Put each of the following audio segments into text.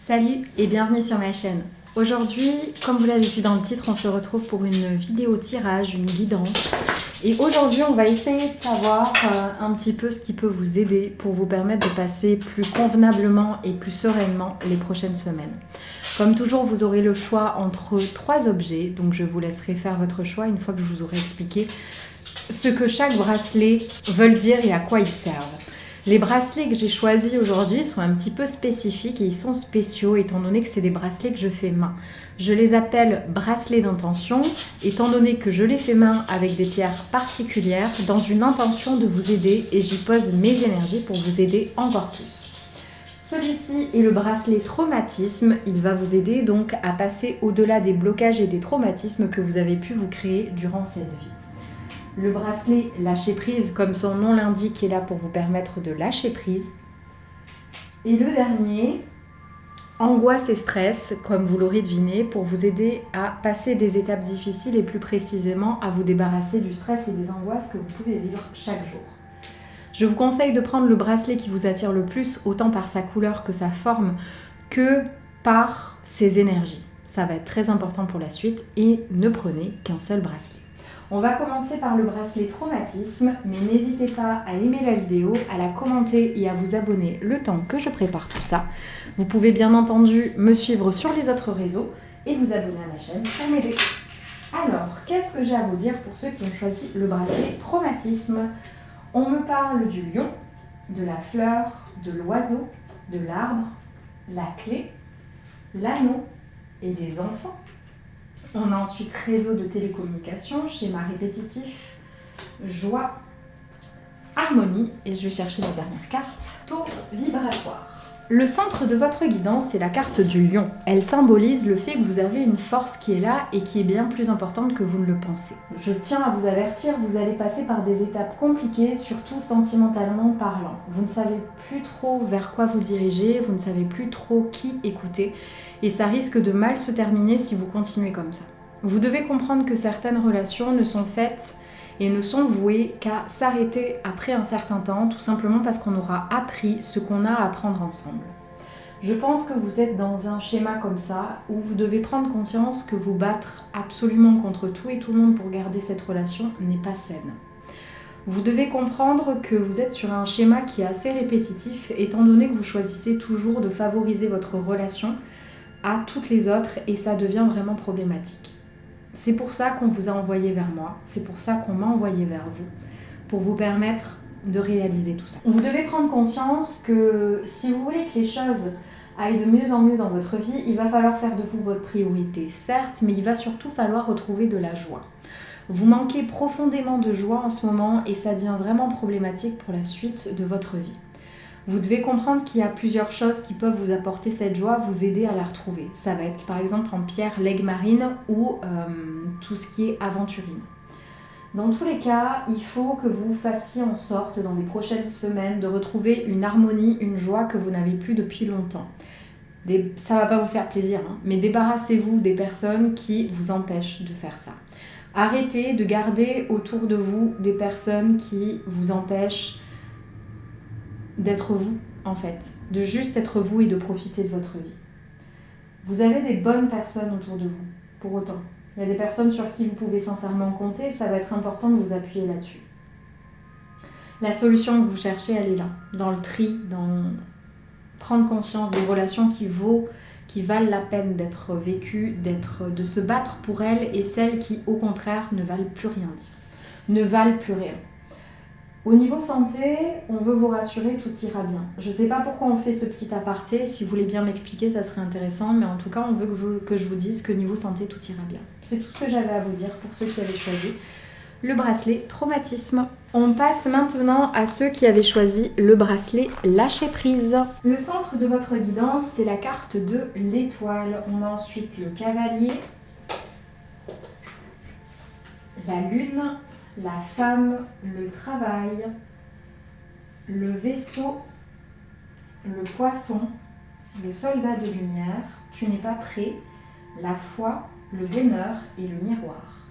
Salut et bienvenue sur ma chaîne. Aujourd'hui, comme vous l'avez vu dans le titre, on se retrouve pour une vidéo tirage, une guidance. Et aujourd'hui, on va essayer de savoir un petit peu ce qui peut vous aider pour vous permettre de passer plus convenablement et plus sereinement les prochaines semaines. Comme toujours, vous aurez le choix entre 3 objets, donc je vous laisserai faire votre choix une fois que je vous aurai expliqué ce que chaque bracelet veut dire et à quoi ils servent. Les bracelets que j'ai choisis aujourd'hui sont un petit peu spécifiques et ils sont spéciaux étant donné que c'est des bracelets que je fais main. Je les appelle bracelets d'intention étant donné que je les fais main avec des pierres particulières dans une intention de vous aider et j'y pose mes énergies pour vous aider encore plus. Celui-ci est le bracelet traumatisme, il va vous aider donc à passer au-delà des blocages et des traumatismes que vous avez pu vous créer durant cette vie. Le bracelet lâcher prise, comme son nom l'indique, est là pour vous permettre de lâcher prise. Et le dernier, angoisse et stress, comme vous l'aurez deviné, pour vous aider à passer des étapes difficiles et plus précisément à vous débarrasser du stress et des angoisses que vous pouvez vivre chaque jour. Je vous conseille de prendre le bracelet qui vous attire le plus, autant par sa couleur que sa forme, que par ses énergies. Ça va être très important pour la suite et ne prenez qu'un seul bracelet. On va commencer par le bracelet traumatisme, mais n'hésitez pas à aimer la vidéo, à la commenter et à vous abonner le temps que je prépare tout ça. Vous pouvez bien entendu me suivre sur les autres réseaux et vous abonner à ma chaîne pour m'aider. Alors, qu'est-ce que j'ai à vous dire pour ceux qui ont choisi le bracelet traumatisme? On me parle du lion, de la fleur, de l'oiseau, de l'arbre, la clé, l'anneau et des enfants. On a ensuite réseau de télécommunication, schéma répétitif, joie, harmonie, et je vais chercher la dernière carte, tour vibratoire. Le centre de votre guidance, c'est la carte du lion. Elle symbolise le fait que vous avez une force qui est là et qui est bien plus importante que vous ne le pensez. Je tiens à vous avertir, vous allez passer par des étapes compliquées, surtout sentimentalement parlant. Vous ne savez plus trop vers quoi vous diriger, vous ne savez plus trop qui écouter, et ça risque de mal se terminer si vous continuez comme ça. Vous devez comprendre que certaines relations ne sont faites et ne sont vouées qu'à s'arrêter après un certain temps, tout simplement parce qu'on aura appris ce qu'on a à apprendre ensemble. Je pense que vous êtes dans un schéma comme ça, où vous devez prendre conscience que vous battre absolument contre tout et tout le monde pour garder cette relation n'est pas saine. Vous devez comprendre que vous êtes sur un schéma qui est assez répétitif, étant donné que vous choisissez toujours de favoriser votre relation à toutes les autres et ça devient vraiment problématique. C'est pour ça qu'on vous a envoyé vers moi, c'est pour ça qu'on m'a envoyé vers vous, pour vous permettre de réaliser tout ça. Vous devez prendre conscience que si vous voulez que les choses aillent de mieux en mieux dans votre vie, il va falloir faire de vous votre priorité, certes, mais il va surtout falloir retrouver de la joie. Vous manquez profondément de joie en ce moment et ça devient vraiment problématique pour la suite de votre vie. Vous devez comprendre qu'il y a plusieurs choses qui peuvent vous apporter cette joie, vous aider à la retrouver. Ça va être par exemple en pierre l'aigle marine ou tout ce qui est aventurine. Dans tous les cas, il faut que vous fassiez en sorte dans les prochaines semaines de retrouver une harmonie, une joie que vous n'avez plus depuis longtemps. Ça ne va pas vous faire plaisir, hein, mais débarrassez-vous des personnes qui vous empêchent de faire ça. Arrêtez de garder autour de vous des personnes qui vous empêchent d'être vous, en fait. De juste être vous et de profiter de votre vie. Vous avez des bonnes personnes autour de vous, pour autant. Il y a des personnes sur qui vous pouvez sincèrement compter, ça va être important de vous appuyer là-dessus. La solution que vous cherchez, elle est là, dans le tri, dans prendre conscience des relations qui valent la peine d'être vécues, de se battre pour elles, et celles qui, au contraire, ne valent plus rien dire, ne valent plus rien. Au niveau santé, on veut vous rassurer, tout ira bien. Je ne sais pas pourquoi on fait ce petit aparté, si vous voulez bien m'expliquer, ça serait intéressant, mais en tout cas, on veut que je vous dise que niveau santé, tout ira bien. C'est tout ce que j'avais à vous dire pour ceux qui avaient choisi le bracelet traumatisme. On passe maintenant à ceux qui avaient choisi le bracelet lâcher prise. Le centre de votre guidance, c'est la carte de l'étoile. On a ensuite le cavalier, la lune, la femme, le travail, le vaisseau, le poisson, le soldat de lumière, tu n'es pas prêt, la foi, le bonheur et le miroir.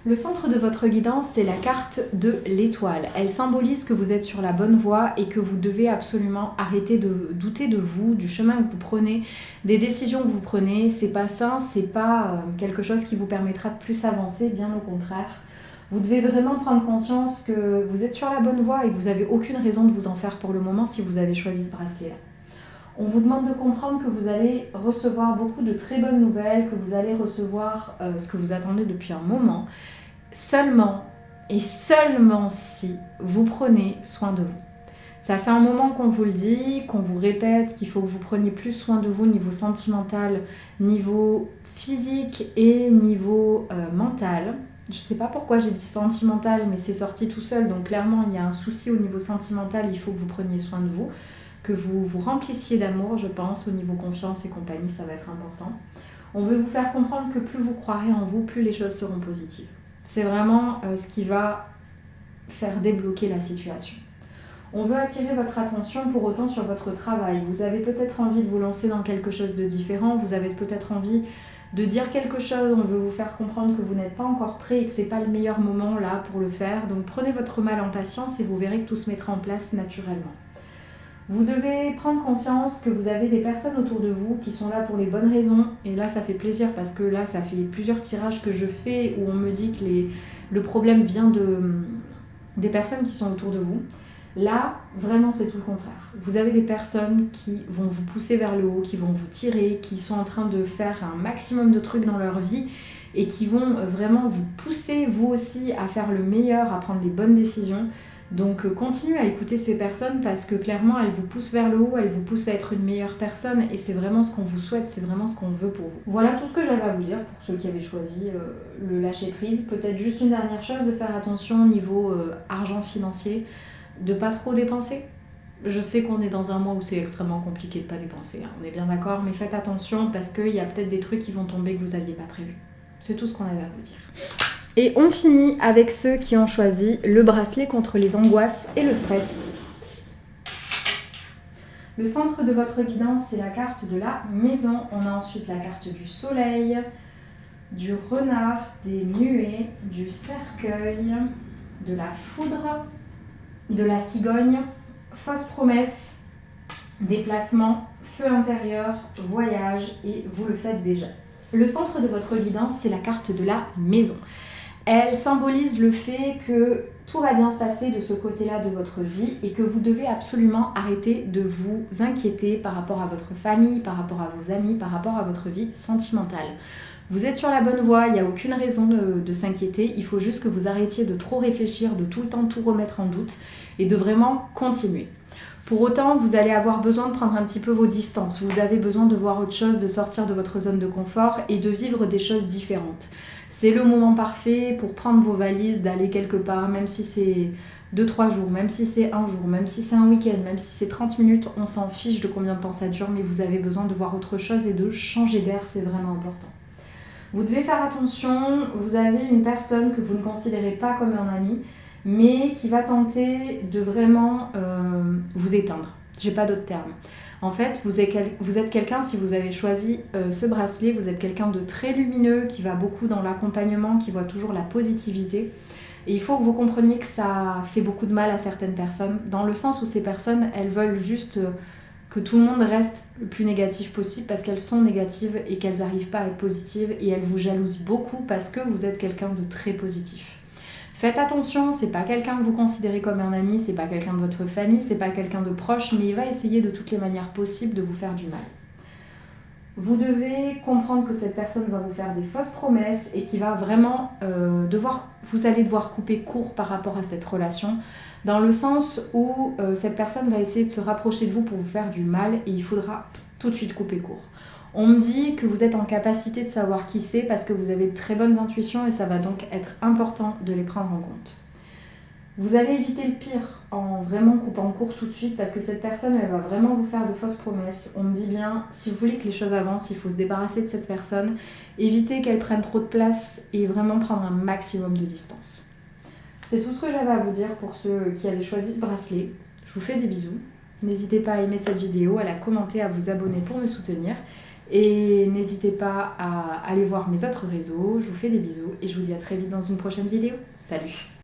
Le centre de votre guidance, c'est la carte de l'étoile. Elle symbolise que vous êtes sur la bonne voie et que vous devez absolument arrêter de douter de vous, du chemin que vous prenez, des décisions que vous prenez. C'est pas sain, c'est pas quelque chose qui vous permettra de plus avancer, bien au contraire. Vous devez vraiment prendre conscience que vous êtes sur la bonne voie et que vous n'avez aucune raison de vous en faire pour le moment si vous avez choisi ce bracelet-là. On vous demande de comprendre que vous allez recevoir beaucoup de très bonnes nouvelles, que vous allez recevoir ce que vous attendez depuis un moment, seulement et seulement si vous prenez soin de vous. Ça fait un moment qu'on vous le dit, qu'on vous répète qu'il faut que vous preniez plus soin de vous niveau sentimental, niveau physique et niveau mental. Je ne sais pas pourquoi j'ai dit sentimental, mais c'est sorti tout seul, donc clairement il y a un souci au niveau sentimental, il faut que vous preniez soin de vous, que vous vous remplissiez d'amour, je pense, au niveau confiance et compagnie, ça va être important. On veut vous faire comprendre que plus vous croirez en vous, plus les choses seront positives. C'est vraiment ce qui va faire débloquer la situation. On veut attirer votre attention pour autant sur votre travail. Vous avez peut-être envie de vous lancer dans quelque chose de différent, vous avez peut-être envie de dire quelque chose, on veut vous faire comprendre que vous n'êtes pas encore prêt et que ce n'est pas le meilleur moment là pour le faire. Donc prenez votre mal en patience et vous verrez que tout se mettra en place naturellement. Vous devez prendre conscience que vous avez des personnes autour de vous qui sont là pour les bonnes raisons. Et là, ça fait plaisir parce que là, ça fait plusieurs tirages que je fais où on me dit que le problème vient des personnes qui sont autour de vous. Là, vraiment, c'est tout le contraire. Vous avez des personnes qui vont vous pousser vers le haut, qui vont vous tirer, qui sont en train de faire un maximum de trucs dans leur vie et qui vont vraiment vous pousser, vous aussi, à faire le meilleur, à prendre les bonnes décisions. Donc continuez à écouter ces personnes parce que clairement elles vous poussent vers le haut, elles vous poussent à être une meilleure personne et c'est vraiment ce qu'on vous souhaite, c'est vraiment ce qu'on veut pour vous. Voilà tout ce que j'avais à vous dire pour ceux qui avaient choisi le lâcher prise. Peut-être juste une dernière chose, de faire attention au niveau argent financier, de pas trop dépenser. Je sais qu'on est dans un mois où c'est extrêmement compliqué de pas dépenser, hein, on est bien d'accord, mais faites attention parce qu'il y a peut-être des trucs qui vont tomber que vous n'aviez pas prévu. C'est tout ce qu'on avait à vous dire. Et on finit avec ceux qui ont choisi le bracelet contre les angoisses et le stress. Le centre de votre guidance, c'est la carte de la maison. On a ensuite la carte du soleil, du renard, des nuées, du cercueil, de la foudre, de la cigogne, fausse promesse, déplacement, feu intérieur, voyage et vous le faites déjà. Le centre de votre guidance, c'est la carte de la maison. Elle symbolise le fait que tout va bien se passer de ce côté-là de votre vie et que vous devez absolument arrêter de vous inquiéter par rapport à votre famille, par rapport à vos amis, par rapport à votre vie sentimentale. Vous êtes sur la bonne voie, il n'y a aucune raison de s'inquiéter, il faut juste que vous arrêtiez de trop réfléchir, de tout le temps tout remettre en doute et de vraiment continuer. Pour autant, vous allez avoir besoin de prendre un petit peu vos distances, vous avez besoin de voir autre chose, de sortir de votre zone de confort et de vivre des choses différentes. C'est le moment parfait pour prendre vos valises, d'aller quelque part, même si c'est 2-3 jours, même si c'est un jour, même si c'est un week-end, même si c'est 30 minutes, on s'en fiche de combien de temps ça dure, mais vous avez besoin de voir autre chose et de changer d'air, c'est vraiment important. Vous devez faire attention, vous avez une personne que vous ne considérez pas comme un ami, mais qui va tenter de vraiment vous éteindre. J'ai pas d'autre terme. En fait, vous êtes quelqu'un, si vous avez choisi ce bracelet, vous êtes quelqu'un de très lumineux, qui va beaucoup dans l'accompagnement, qui voit toujours la positivité. Et il faut que vous compreniez que ça fait beaucoup de mal à certaines personnes, dans le sens où ces personnes, elles veulent juste que tout le monde reste le plus négatif possible parce qu'elles sont négatives et qu'elles n'arrivent pas à être positives et elles vous jalousent beaucoup parce que vous êtes quelqu'un de très positif. Faites attention, c'est pas quelqu'un que vous considérez comme un ami, c'est pas quelqu'un de votre famille, c'est pas quelqu'un de proche, mais il va essayer de toutes les manières possibles de vous faire du mal. Vous devez comprendre que cette personne va vous faire des fausses promesses et qu'il va vraiment vous allez devoir couper court par rapport à cette relation, dans le sens où cette personne va essayer de se rapprocher de vous pour vous faire du mal et il faudra tout de suite couper court. On me dit que vous êtes en capacité de savoir qui c'est parce que vous avez de très bonnes intuitions et ça va donc être important de les prendre en compte. Vous allez éviter le pire en vraiment coupant court tout de suite parce que cette personne, elle va vraiment vous faire de fausses promesses. On me dit bien, si vous voulez que les choses avancent, il faut se débarrasser de cette personne, éviter qu'elle prenne trop de place et vraiment prendre un maximum de distance. C'est tout ce que j'avais à vous dire pour ceux qui avaient choisi ce bracelet. Je vous fais des bisous. N'hésitez pas à aimer cette vidéo, à la commenter, à vous abonner pour me soutenir. Et n'hésitez pas à aller voir mes autres réseaux. Je vous fais des bisous et je vous dis à très vite dans une prochaine vidéo. Salut!